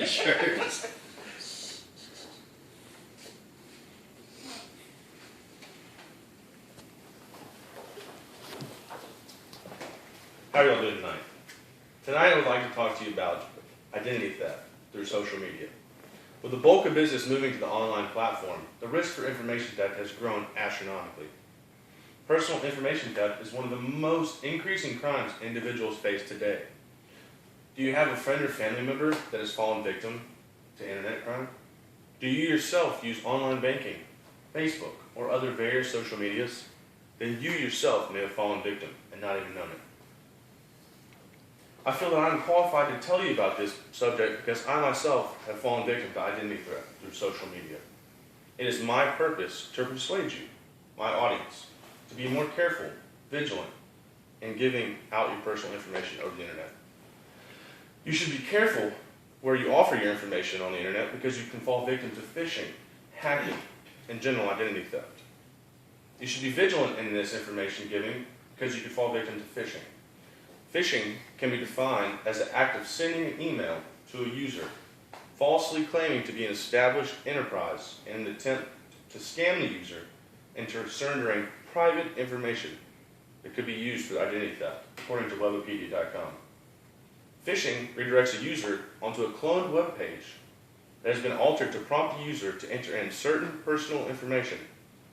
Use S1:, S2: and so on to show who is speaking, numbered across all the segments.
S1: t-shirts. How are y'all doing tonight? Tonight I would like to talk to you about identity theft through social media. With the bulk of business moving to the online platform, the risk for information theft has grown astronomically. Personal information theft is one of the most increasing crimes individuals face today. Do you have a friend or family member that has fallen victim to internet crime? Do you yourself use online banking, Facebook, or other various social medias? Then you yourself may have fallen victim and not even known it. I feel that I'm qualified to tell you about this subject because I myself have fallen victim to identity theft through social media. It is my purpose to persuade you, my audience, to be more careful, vigilant, in giving out your personal information over the internet. You should be careful where you offer your information on the internet because you can fall victim to phishing, hacking, and general identity theft. You should be vigilant in this information giving because you can fall victim to phishing. Phishing can be defined as the act of sending an email to a user, falsely claiming to be an established enterprise in an attempt to scam the user into surrendering private information that could be used for identity theft, according to Webipedia.com. Phishing redirects a user onto a cloned web page that has been altered to prompt the user to enter in certain personal information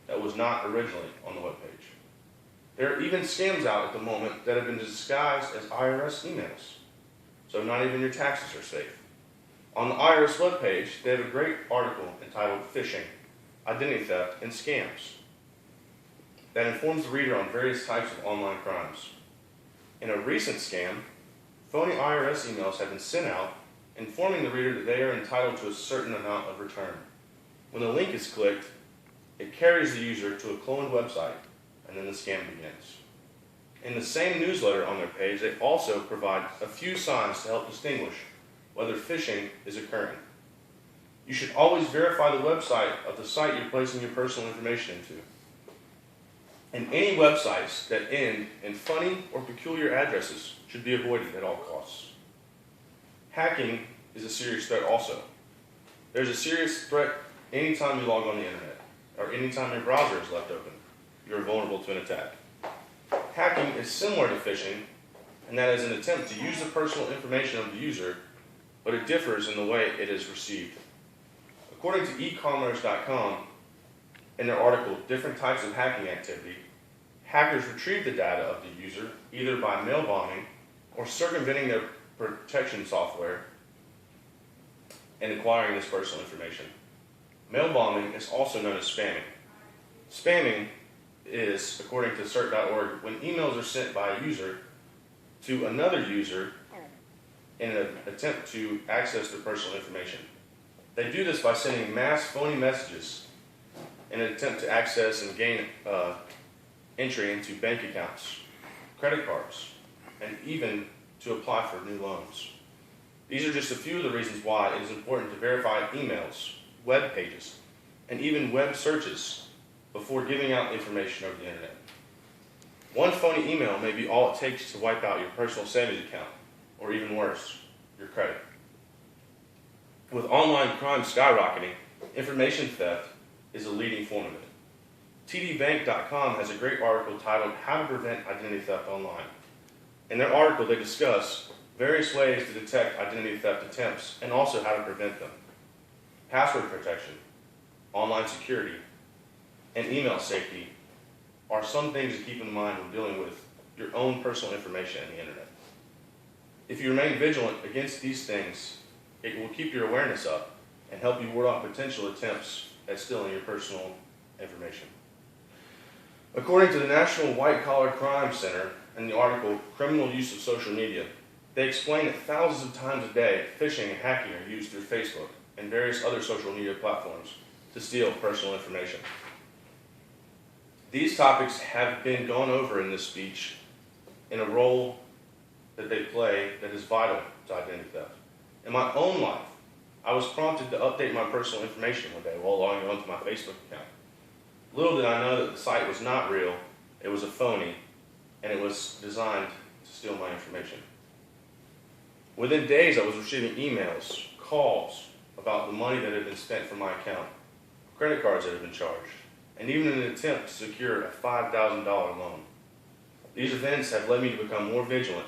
S1: that was not originally on the web page. There are even scams out at the moment that have been disguised as IRS emails, so not even your taxes are safe. On the IRS webpage, they have a great article entitled Phishing, Identity Theft, and Scams that informs the reader on various types of online crimes. In a recent scam, phony IRS emails have been sent out informing the reader that they are entitled to a certain amount of return. When the link is clicked, it carries the user to a cloned website, and then the scam begins. In the same newsletter on their page, they also provide a few signs to help distinguish whether phishing is occurring. You should always verify the website of the site you're placing your personal information into. And any websites that end in funny or peculiar addresses should be avoided at all costs. Hacking is a serious threat also. There's a serious threat anytime you log on the internet, or anytime your browser is left open. You're vulnerable to an attack. Hacking is similar to phishing, and that is an attempt to use the personal information of the user, but it differs in the way it is received. According to ecommerce.com, in their article, Different Types of Hacking Activity, hackers retrieve the data of the user either by mail bombing or circumventing their protection software and acquiring this personal information. Mail bombing is also known as spamming. Spamming is, according to cert.org, when emails are sent by a user to another user in an attempt to access their personal information. They do this by sending mass phony messages in an attempt to access and gain entry into bank accounts, credit cards, and even to apply for new loans. These are just a few of the reasons why it is important to verify emails, web pages, and even web searches before giving out information over the internet. One phony email may be all it takes to wipe out your personal savings account, or even worse, your credit. With online crime skyrocketing, information theft is a leading form of it. TDBank.com has a great article titled How to Prevent Identity Theft Online. In their article, they discuss various ways to detect identity theft attempts and also how to prevent them. Password protection, online security, and email safety are some things to keep in mind when dealing with your own personal information on the internet. If you remain vigilant against these things, it will keep your awareness up and help you ward off potential attempts at stealing your personal information. According to the National White Collar Crime Center in the article Criminal Use of Social Media, they explain that thousands of times a day, phishing and hacking are used through Facebook and various other social media platforms to steal personal information. These topics have been gone over in this speech in a role that they play that is vital to identity theft. In my own life, I was prompted to update my personal information one day while logging onto my Facebook account. Little did I know that the site was not real, it was a phony, and it was designed to steal my information. Within days, I was receiving emails, calls about the money that had been spent from my account, credit cards that had been charged, and even an attempt to secure a $5,000 loan. These events have led me to become more vigilant,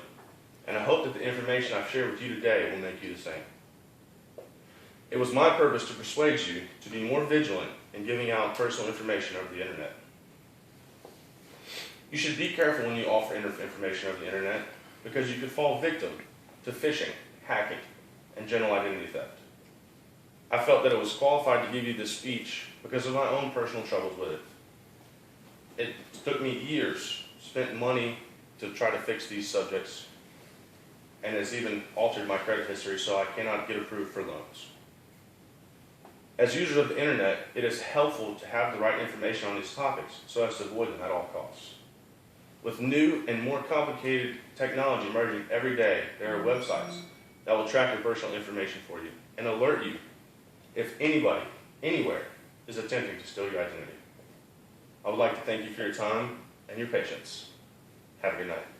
S1: and I hope that the information I've shared with you today will make you the same. It was my purpose to persuade you to be more vigilant in giving out personal information over the internet. You should be careful when you offer information over the internet because you could fall victim to phishing, hacking, and general identity theft. I felt that it was qualified to give you this speech because of my own personal troubles with it. It took me years, spent money to try to fix these subjects, and has even altered my credit history so I cannot get approved for loans. As users of the internet, it is helpful to have the right information on these topics so as to avoid them at all costs. With new and more complicated technology emerging every day, there are websites that will track your personal information for you and alert you if anybody, anywhere, is attempting to steal your identity. I would like to thank you for your time and your patience. Have a good night.